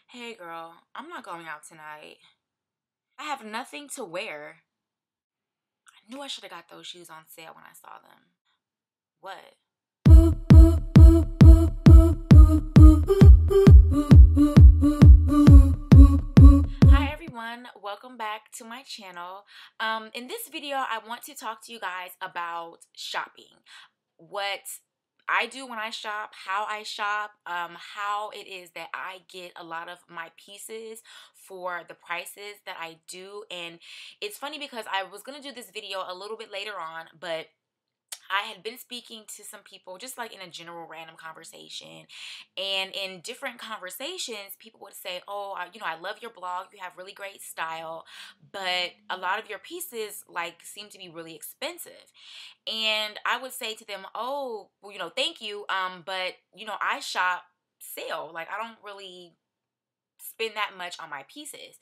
Hey girl, I'm not going out tonight. I have nothing to wear. I knew I should have got those shoes on sale when I saw them. What? Hi everyone, welcome back to my channel. In this video, I want to talk to you guys about shopping. What I do when I shop, how I shop, how it is that I get a lot of my pieces for the prices that I do. And it's funny because I was going to do this video a little bit later on, but I had been speaking to some people just like in a general random conversation, and in different conversations people would say, oh, I love your blog, you have really great style, but a lot of your pieces like seem to be really expensive. And I would say to them, oh, well, thank you, but I shop sale, like I don't really spend that much on my pieces.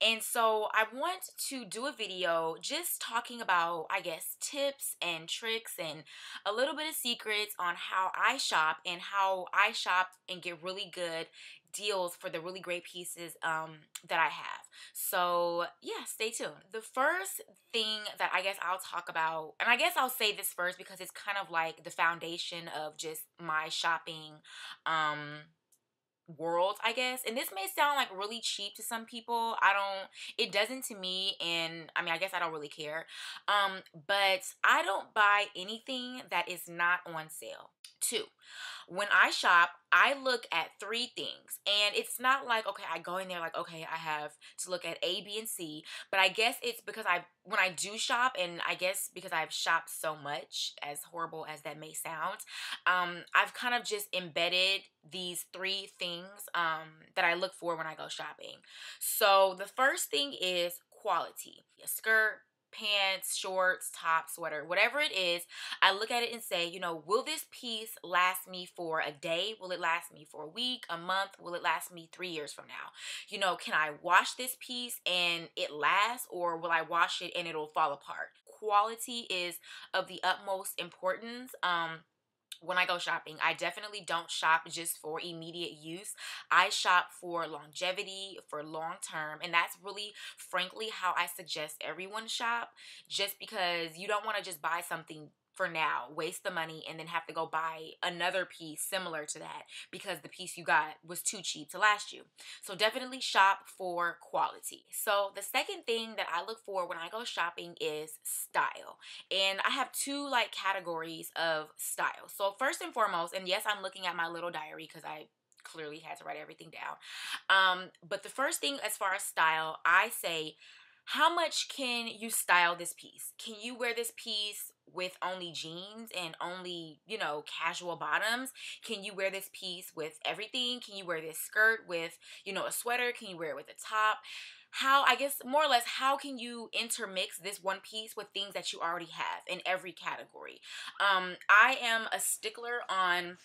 And so I want to do a video just talking about, I guess, tips and tricks and a little bit of secrets on how I shop and how I shop and get really good deals for the really great pieces that I have. So yeah, stay tuned. The first thing that I guess I'll talk about, and I guess I'll say this first because it's kind of like the foundation of just my shopping world, I guess. And this may sound like really cheap to some people. It doesn't to me, and I mean, I guess I don't really care. But I don't buy anything that is not on sale. Two, when I shop, I look at three things. And it's not like, okay, I go in there like, okay, I have to look at A, B, and C. But I guess it's because when I do shop, and I guess because I've shopped so much, as horrible as that may sound, I've kind of just embedded these three things that I look for when I go shopping. So the first thing is quality. A skirt, pants, shorts, top, sweater, whatever it is, I look at it and say, will this piece last me for a day? Will it last me for a week, a month? Will it last me 3 years from now? Can I wash this piece and it lasts, or will I wash it and it'll fall apart? Quality is of the utmost importance. When I go shopping, I definitely don't shop just for immediate use. I shop for longevity, for long term, and that's really, frankly, how I suggest everyone shop, just because you don't want to just buy something for now, waste the money, and then have to go buy another piece similar to that because the piece you got was too cheap to last you. So definitely shop for quality. So the second thing that I look for when I go shopping is style. And I have two like categories of style. So first and foremost, and yes, I'm looking at my little diary because I clearly had to write everything down. But the first thing as far as style, I say, how much can you style this piece? Can you wear this piece with only jeans and only, casual bottoms? Can you wear this piece with everything? Can you wear this skirt with, a sweater? Can you wear it with a top? How, I guess, more or less, how can you intermix this one piece with things that you already have in every category? I am a stickler on,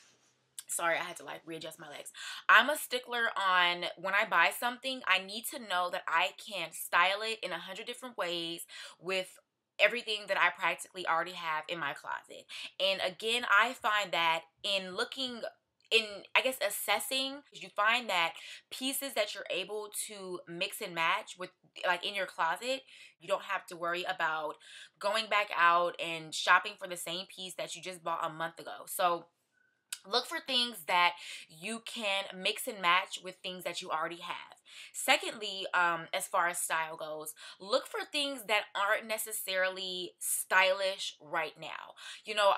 sorry, I had to like readjust my legs. I'm a stickler on, when I buy something, I need to know that I can style it in 100 different ways with everything that I practically already have in my closet. And again, I find that in looking, in, I guess, assessing, you find that pieces that you're able to mix and match with, like in your closet, you don't have to worry about going back out and shopping for the same piece that you just bought a month ago. So look for things that you can mix and match with things that you already have. Secondly, as far as style goes, look for things that aren't necessarily stylish right now.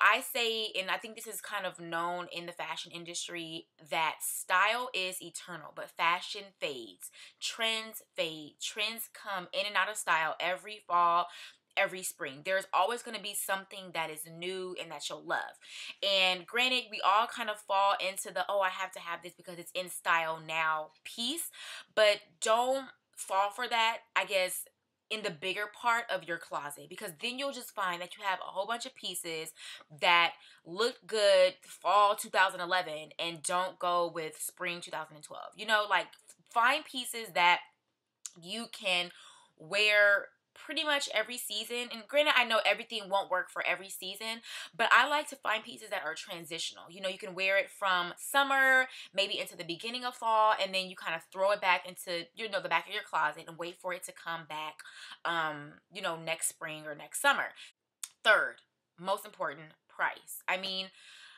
I say, and I think this is kind of known in the fashion industry, that style is eternal, but fashion fades. Trends fade. Trends come in and out of style every fall, every spring. There's always going to be something that is new and that you'll love. And granted, we all kind of fall into the, oh, I have to have this because it's in style now piece, but don't fall for that, I guess, in the bigger part of your closet, because then you'll just find that you have a whole bunch of pieces that look good fall 2011 and don't go with spring 2012. Like, find pieces that you can wear pretty much every season. And granted, I know everything won't work for every season, but I like to find pieces that are transitional. You know, you can wear it from summer, maybe into the beginning of fall, and then you kind of throw it back into, you know, the back of your closet and wait for it to come back, you know, next spring or next summer. Third, most important, price. I mean,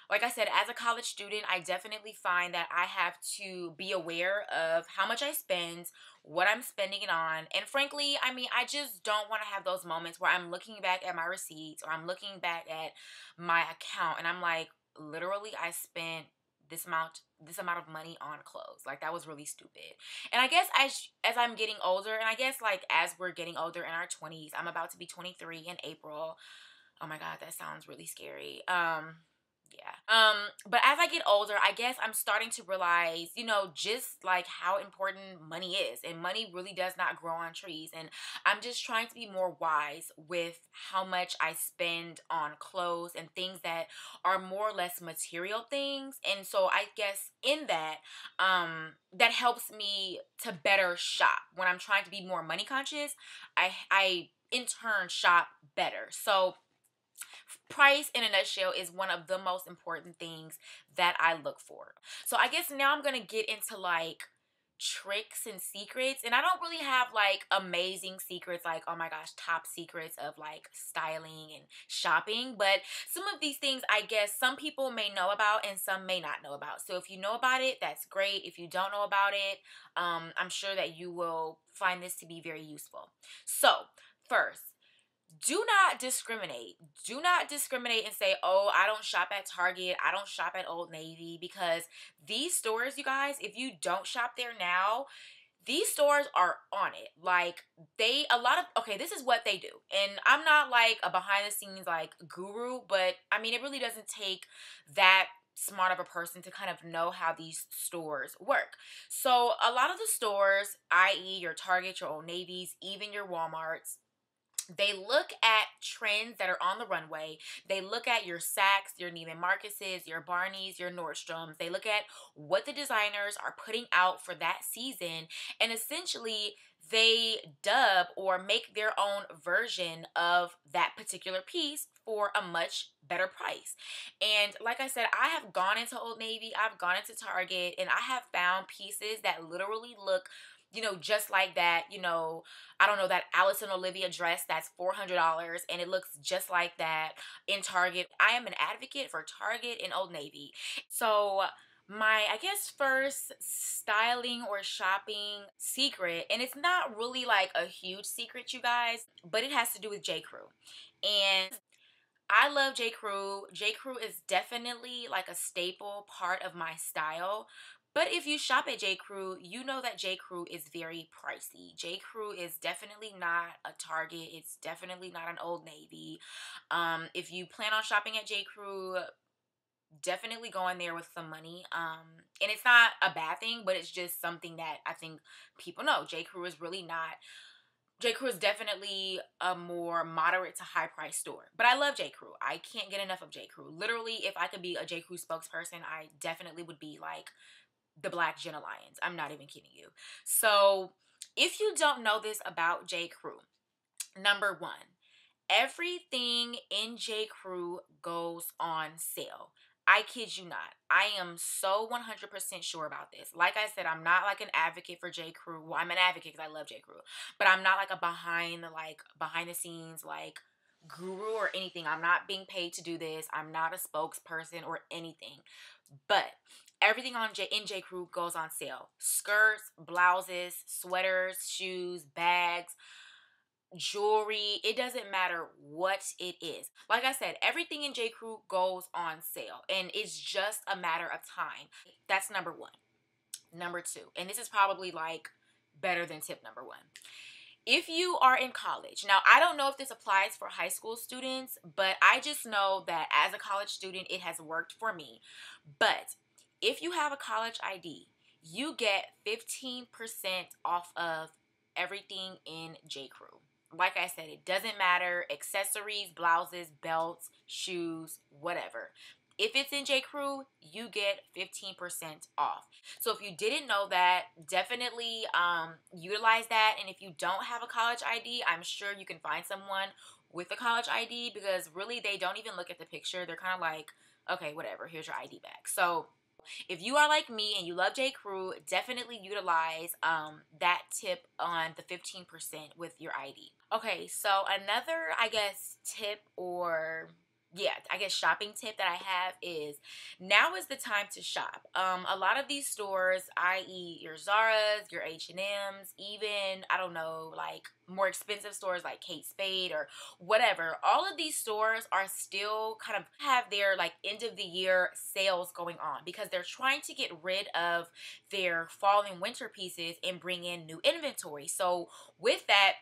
like I said, as a college student, I definitely find that I have to be aware of how much I spend, what I'm spending it on. And frankly, I mean, I just don't want to have those moments where I'm looking back at my receipts or I'm looking back at my account and I'm like, literally, I spent this amount of money on clothes. Like, that was really stupid. And I guess as I'm getting older, and I guess like as we're getting older in our 20s, I'm about to be 23 in April. Oh my god, that sounds really scary. Yeah. But as I get older, I guess I'm starting to realize, you know, just like how important money is. And money really does not grow on trees. And I'm just trying to be more wise with how much I spend on clothes and things that are more or less material things. And so I guess in that, that helps me to better shop. When I'm trying to be more money conscious, I in turn shop better. So price in a nutshell is one of the most important things that I look for. So I guess now I'm gonna get into like tricks and secrets, and I don't really have like amazing secrets, like, oh my gosh, top secrets of like styling and shopping, but some of these things I guess some people may know about and some may not know about. So if you know about it, that's great. If you don't know about it, I'm sure that you will find this to be very useful. So first, do not discriminate. Do not discriminate and say, oh, I don't shop at Target. I don't shop at Old Navy, because these stores, you guys, if you don't shop there now, these stores are on it. Like, okay, this is what they do. And I'm not like a behind the scenes like guru, but I mean, it really doesn't take that smart of a person to kind of know how these stores work. So a lot of the stores, i.e. your Target, your Old Navies, even your Walmarts, they look at trends that are on the runway. They look at your Saks, your Neiman Marcus's, your Barney's, your Nordstroms. They look at what the designers are putting out for that season, and essentially they dub or make their own version of that particular piece for a much better price. And like I said, I have gone into Old Navy, I've gone into Target, and I have found pieces that literally look, you know, just like that, you know, I don't know, that Alice and Olivia dress that's $400 and it looks just like that in Target. I am an advocate for Target and Old Navy. So my, I guess, first styling or shopping secret, and it's not really like a huge secret, you guys, but it has to do with J. Crew. And I love J. Crew. J. Crew is definitely like a staple part of my style. But if you shop at J. Crew, you know that J. Crew is very pricey. J. Crew is definitely not a Target. It's definitely not an Old Navy. If you plan on shopping at J. Crew, definitely go in there with some money. And it's not a bad thing, but it's just something that I think people know. J. Crew is definitely a more moderate to high price store. But I love J. Crew. I can't get enough of J. Crew. Literally, if I could be a J. Crew spokesperson, I definitely would be like the Black Jenna Lyons. I'm not even kidding you. So if you don't know this about J. Crew, number one, everything in J. Crew goes on sale. I kid you not. I am so 100% sure about this. Like I said, I'm not like an advocate for J. Crew. Well, I'm an advocate because I love J. Crew. But I'm not like a behind the scenes like guru or anything. I'm not being paid to do this. I'm not a spokesperson or anything. But everything in J. Crew goes on sale. Skirts, blouses, sweaters, shoes, bags, jewelry, it doesn't matter what it is. Like I said, everything in J. Crew goes on sale, and it's just a matter of time. That's number one. Number two, and this is probably like better than tip number one. If you are in college, now I don't know if this applies for high school students, but I just know that as a college student, it has worked for me. But if you have a college ID, you get 15% off of everything in J. Crew. Like I said, it doesn't matter. Accessories, blouses, belts, shoes, whatever. if it's in J. Crew, you get 15% off. So if you didn't know that, definitely utilize that. And if you don't have a college ID, I'm sure you can find someone with a college ID, because really they don't even look at the picture. They're kind of like, okay, whatever, here's your ID back. So if you are like me and you love J. Crew, definitely utilize that tip on the 15% with your ID. Okay, so another, I guess, tip, or yeah, I guess shopping tip that I have is, now is the time to shop. A lot of these stores, i.e. your Zara's, your H&M's, even, I don't know, like more expensive stores like Kate Spade or whatever, all of these stores are still kind of have their like end of the year sales going on, because they're trying to get rid of their fall and winter pieces and bring in new inventory. So with that,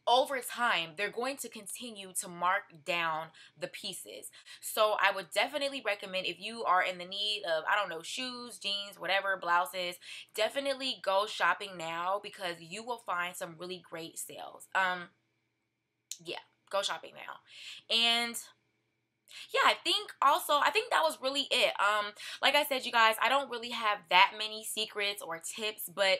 over time, they're going to continue to mark down the pieces. So I would definitely recommend, if you are in the need of, I don't know, shoes, jeans, whatever, blouses, definitely go shopping now, because you will find some really great sales. Yeah, go shopping now. And yeah, I think that was really it. Like I said, you guys, I don't really have that many secrets or tips, but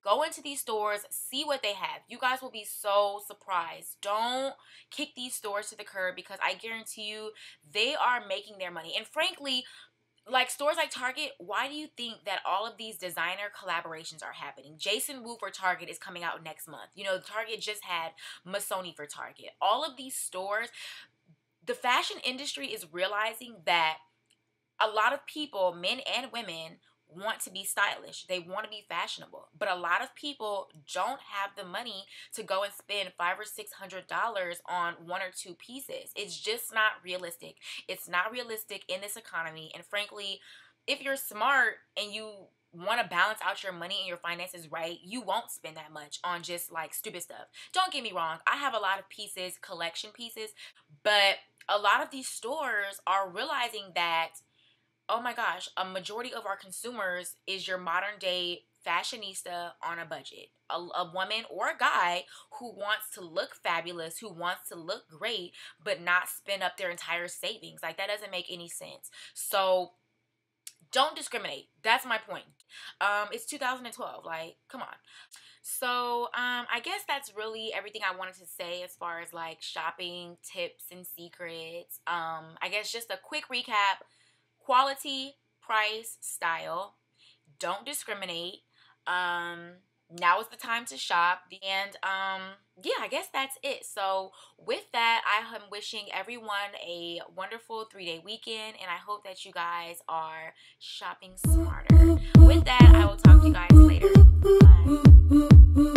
go into these stores, see what they have. You guys will be so surprised. Don't kick these stores to the curb, because I guarantee you they are making their money. And frankly, like stores like Target, why do you think that all of these designer collaborations are happening? Jason Wu for Target is coming out next month. You know, Target just had Missoni for Target. All of these stores, the fashion industry is realizing that a lot of people, men and women, want to be stylish. They want to be fashionable. But a lot of people don't have the money to go and spend $500 or $600 on one or two pieces. It's just not realistic. It's not realistic in this economy. And frankly, if you're smart and you want to balance out your money and your finances right, you won't spend that much on just like stupid stuff. Don't get me wrong. I have a lot of pieces, collection pieces, but a lot of these stores are realizing that, oh my gosh, a majority of our consumers is your modern day fashionista on a budget. A woman or a guy who wants to look fabulous, who wants to look great, but not spend up their entire savings. Like, that doesn't make any sense. So don't discriminate. That's my point. It's 2012. Like, come on. So, I guess that's really everything I wanted to say as far as like shopping tips and secrets. I guess just a quick recap. Quality, price, style. Don't discriminate. Now is the time to shop. And yeah, I guess that's it. So with that, I am wishing everyone a wonderful 3-day weekend, and I hope that you guys are shopping smarter. With that, I will talk to you guys later. Bye.